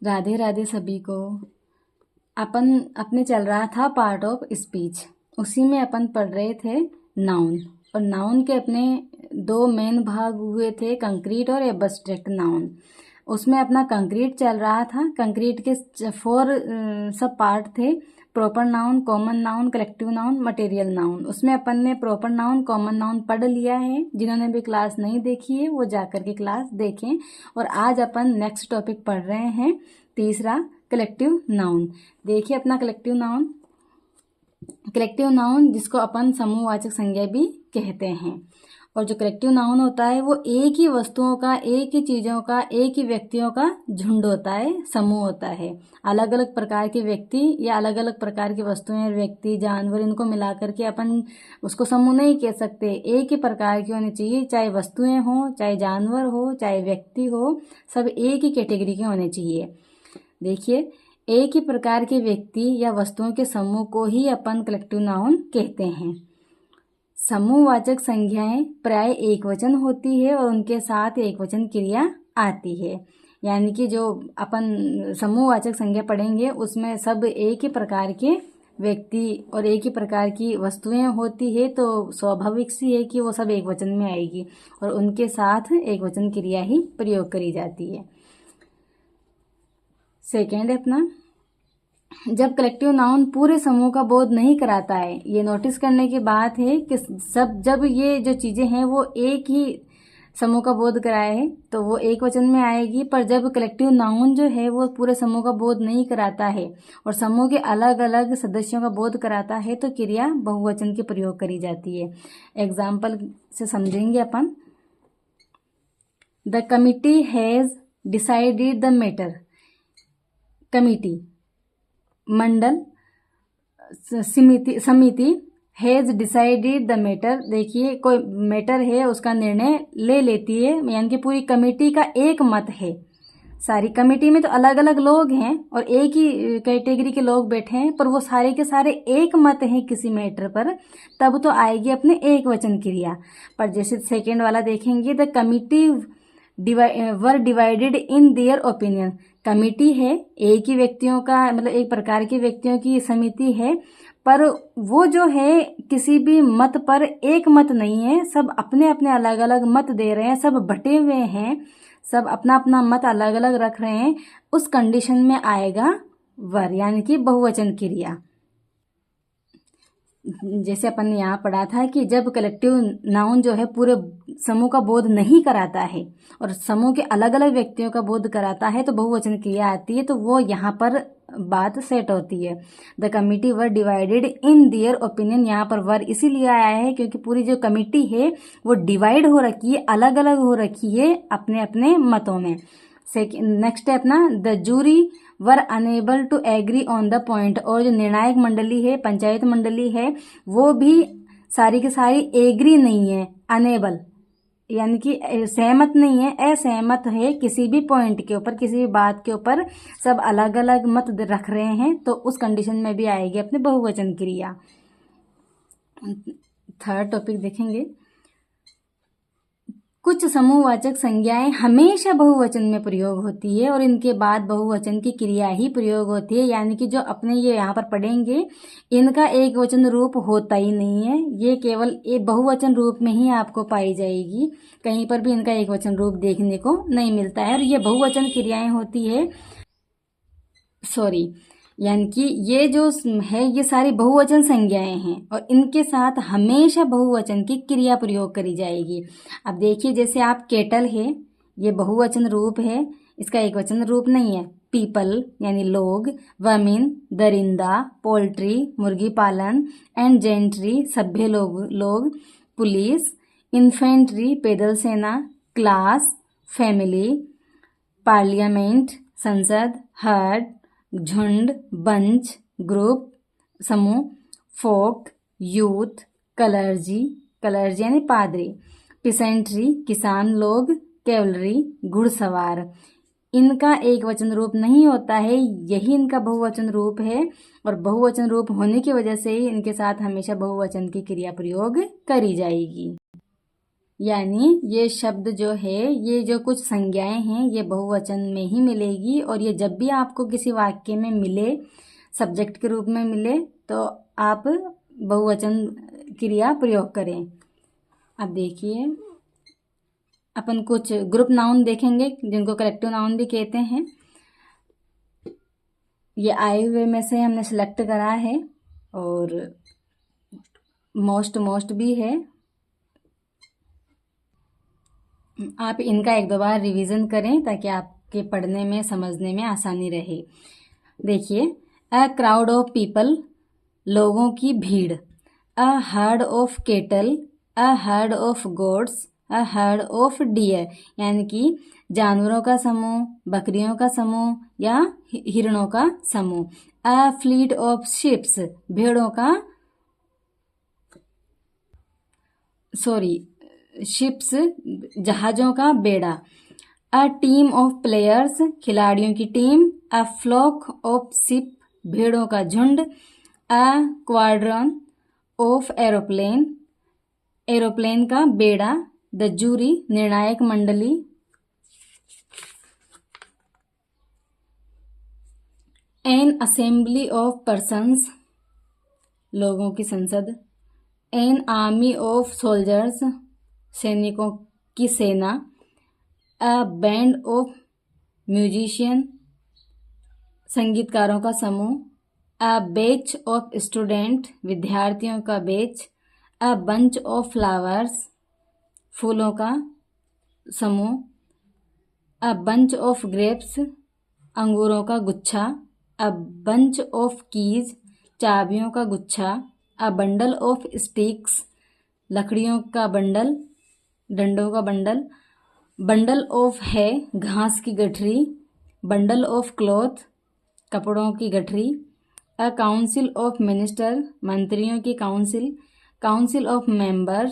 राधे राधे सभी को। अपन अपने चल रहा था पार्ट ऑफ स्पीच, उसी में अपन पढ़ रहे थे नाउन। और नाउन के अपने दो मेन भाग हुए थे, कंक्रीट और एब्स्ट्रैक्ट नाउन। उसमें अपना कंक्रीट चल रहा था। कंक्रीट के 4 सब पार्ट थे, proper noun, common noun, collective noun, material noun. उसमें अपन ने प्रॉपर नाउन, कॉमन नाउन पढ़ लिया है। जिन्होंने भी क्लास नहीं देखी है वो जाकर के क्लास देखें। और आज अपन नेक्स्ट टॉपिक पढ़ रहे हैं, तीसरा कलेक्टिव नाउन। देखिए अपना कलेक्टिव नाउन। कलेक्टिव नाउन जिसको अपन समूहवाचक संज्ञा भी कहते हैं। और जो कलेक्टिव नाउन होता है वो एक ही वस्तुओं का, एक ही चीज़ों का, एक ही व्यक्तियों का झुंड होता है, समूह होता है। अलग अलग प्रकार के व्यक्ति या अलग अलग प्रकार की वस्तुएं, व्यक्ति, जानवर, इनको मिला करके अपन उसको समूह नहीं कह सकते। एक ही प्रकार की होनी चाहिए, चाहे वस्तुएं हो, चाहे जानवर हो, चाहे व्यक्ति हो, सब एक ही कैटेगरी के होने चाहिए। देखिए, एक ही प्रकार के व्यक्ति या वस्तुओं के समूह को ही अपन कलेक्टिव नाउन कहते हैं। समूहवाचक संज्ञाएं प्राय एकवचन होती है और उनके साथ एकवचन क्रिया आती है। यानी कि जो अपन समूहवाचक संज्ञा पढ़ेंगे उसमें सब एक ही प्रकार के व्यक्ति और एक ही प्रकार की वस्तुएं होती है, तो स्वाभाविक सी है कि वो सब एकवचन में आएगी और उनके साथ एकवचन क्रिया ही प्रयोग करी जाती है। सेकेंड है अपना, जब कलेक्टिव नाउन पूरे समूह का बोध नहीं कराता है। ये नोटिस करने की बात है कि जब ये जो चीज़ें हैं वो एक ही समूह का बोध कराए है तो वो एक वचन में आएगी। पर जब कलेक्टिव नाउन जो है वो पूरे समूह का बोध नहीं कराता है और समूह के अलग अलग सदस्यों का बोध कराता है तो क्रिया बहुवचन के प्रयोग करी जाती है। एग्जाम्पल से समझेंगे अपन। The committee has decided the matter. Committee, मंडल, समिति हैज डिसाइडेड द मैटर। देखिए, कोई मैटर है उसका निर्णय ले लेती है, यानी कि पूरी कमेटी का एक मत है। सारी कमेटी में तो अलग अलग लोग हैं और एक ही कैटेगरी के लोग बैठे हैं, पर वो सारे के सारे एक मत हैं किसी मैटर पर, तब तो आएगी अपने एक वचन क्रिया। पर जैसे सेकेंड वाला देखेंगे, the committee were divided in their opinion. Committee है, एक ही व्यक्तियों का, मतलब एक प्रकार के व्यक्तियों की समिति है, पर वो जो है किसी भी मत पर एक मत नहीं है, सब अपने अपने अलग अलग मत दे रहे हैं, सब बटे हुए हैं, सब अपना अपना मत अलग अलग रख रहे हैं। उस कंडीशन में आएगा वर, यानी कि बहुवचन क्रिया। जैसे अपन ने यहाँ पढ़ा था कि जब कलेक्टिव नाउन जो है पूरे समूह का बोध नहीं कराता है और समूह के अलग अलग व्यक्तियों का बोध कराता है तो बहुवचन क्रिया आती है, तो वो यहाँ पर बात सेट होती है। The committee were divided in their opinion. यहाँ पर वर इसीलिए आया है क्योंकि पूरी जो कमिटी है वो डिवाइड हो रखी है, अलग अलग हो रखी है अपने अपने मतों में। नेक्स्ट है अपना, the jury were unable to agree on the point. और जो निर्णायक मंडली है, पंचायत मंडली है, वो भी सारी की सारी एग्री नहीं है, अनेबल यानी कि सहमत नहीं है, असहमत है किसी भी पॉइंट के ऊपर, किसी भी बात के ऊपर, सब अलग अलग मत रख रहे हैं, तो उस कंडीशन में भी आएगी अपने बहुवचन क्रिया। थर्ड टॉपिक देखेंगे, कुछ समूहवाचक संज्ञाएं हमेशा बहुवचन में प्रयोग होती है और इनके बाद बहुवचन की क्रिया ही प्रयोग होती है। यानी कि जो अपने ये यहाँ पर पढ़ेंगे इनका एक वचन रूप होता ही नहीं है, ये केवल एक बहुवचन रूप में ही आपको पाई जाएगी। कहीं पर भी इनका एक वचन रूप देखने को नहीं मिलता है और ये बहुवचन क्रियाएं होती है, यानी कि ये जो है ये सारी बहुवचन संज्ञाएं हैं और इनके साथ हमेशा बहुवचन की क्रिया प्रयोग करी जाएगी। अब देखिए, जैसे आप केटल है, ये बहुवचन रूप है, इसका एक वचन रूप नहीं है। पीपल यानी लोग, वमिन दरिंदा, पोल्ट्री मुर्गी पालन, एंड जेंट्री सभ्य लोग, पुलिस, इन्फेंट्री पैदल सेना, क्लास फैमिली, पार्लियामेंट संसद, हर्ड झुंड, बंच ग्रुप समूह, फोक यूथ, कलर्जी यानी पादरी, पिसेंट्री किसान लोग, कैवलरी घुड़सवार। इनका एक वचन रूप नहीं होता है, यही इनका बहुवचन रूप है और बहुवचन रूप होने की वजह से ही इनके साथ हमेशा बहुवचन की क्रिया प्रयोग करी जाएगी। यानी ये शब्द जो है, ये जो कुछ संज्ञाएं हैं, ये बहुवचन में ही मिलेगी। और ये जब भी आपको किसी वाक्य में मिले, सब्जेक्ट के रूप में मिले, तो आप बहुवचन क्रिया प्रयोग करें। अब देखिए, अपन कुछ ग्रुप नाउन देखेंगे जिनको कलेक्टिव नाउन भी कहते हैं। ये आए हुए में से हमने सिलेक्ट करा है और मोस्ट भी है। आप इनका एक दो बार रिवीजन करें ताकि आपके पढ़ने में समझने में आसानी रहे। देखिए, अ क्राउड ऑफ पीपल, लोगों की भीड़। A herd of kettle, a herd of goats, a herd of dear, यानी कि जानवरों का समूह, बकरियों का समूह या हिरणों का समूह। अ फ्लीट ऑफ शिप्स, भेड़ों का, शिप्स जहाजों का बेड़ा। अ टीम ऑफ प्लेयर्स, खिलाड़ियों की team. A flock of ship, भेड़ों का झुंड। A squadron of aeroplane, aeroplane का बेड़ा। द जूरी, निर्णायक मंडली। एन असेंबली ऑफ पर्सन्स, लोगों की संसद। एन आर्मी ऑफ सोल्जर्स, सैनिकों की सेना। अ बैंड ऑफ म्यूजिशियन, संगीतकारों का समूह। अ बैच ऑफ स्टूडेंट, विद्यार्थियों का batch. A bunch of flowers, फूलों का समूह। अ बंच ऑफ ग्रेप्स, अंगूरों का गुच्छा। अ बंच ऑफ कीज, चाबियों का गुच्छा। अ बंडल ऑफ स्टिक्स, लकड़ियों का बंडल, डंडों का बंडल। बंडल ऑफ है, घास की गठरी। बंडल ऑफ क्लॉथ, कपड़ों की गठरी। अ काउंसिल ऑफ मिनिस्टर, मंत्रियों की council. Council of member.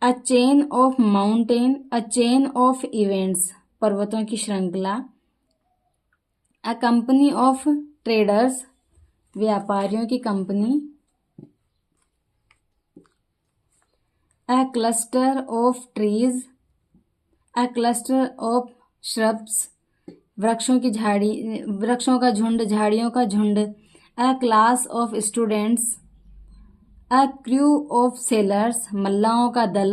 A chain of mountain, a chain of events, पर्वतों की श्रृंखला। अ कंपनी ऑफ ट्रेडर्स, व्यापारियों की company. A cluster of trees, a cluster of shrubs, वृक्षों की झाड़ी, वृक्षों का झुंड, झाड़ियों का झुंड। A class of students. A crew of sailors, मल्लाहों का दल।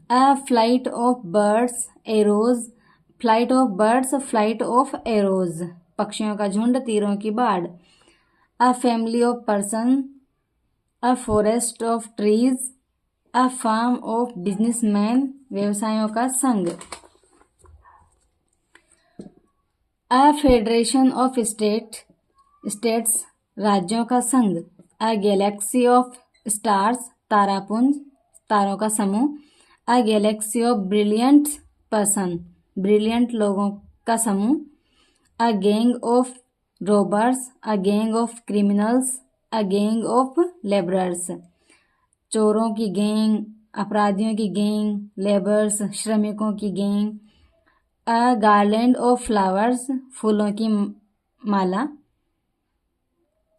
A flight of birds, arrows, flight of birds, flight of arrows, पक्षियों का झुंड, तीरों की बाढ़। A family of person, a forest of trees. A farm of businessman, व्यवसायों का संघ। अ फेडरेशन ऑफ स्टेट्स, राज्यों का संघ। अ गैलेक्सी ऑफ स्टार्स, तारापुंज, तारों का समूह। A galaxy of brilliant person, brilliant लोगों का समूह। A gang of robbers, a gang of criminals, a gang of labourers, चोरों की गैंग, अपराधियों की गैंग। लेबर्स, श्रमिकों की gang. A garland of flowers, फूलों की माला।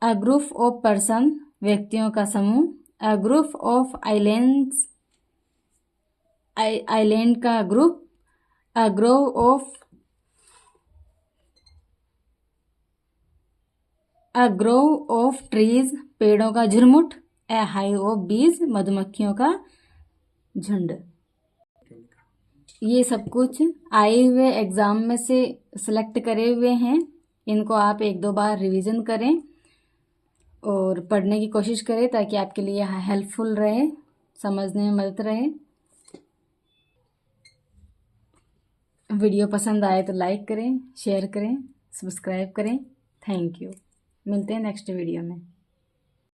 अ ग्रुप ऑफ पर्सन, व्यक्तियों का समूह। A group of islands, island का group. A grove of, a grove of trees, पेड़ों का झुरमुट। अ हाइव ऑफ बीज, मधुमक्खियों का झुंड। ये सब कुछ आए हुए एग्जाम में से सिलेक्ट करे हुए हैं। इनको आप एक दो बार रिवीजन करें और पढ़ने की कोशिश करें ताकि आपके लिए हेल्पफुल रहे, समझने में मदद रहे। वीडियो पसंद आए तो लाइक करें, शेयर करें, सब्सक्राइब करें। Thank you. मिलते हैं नेक्स्ट वीडियो में।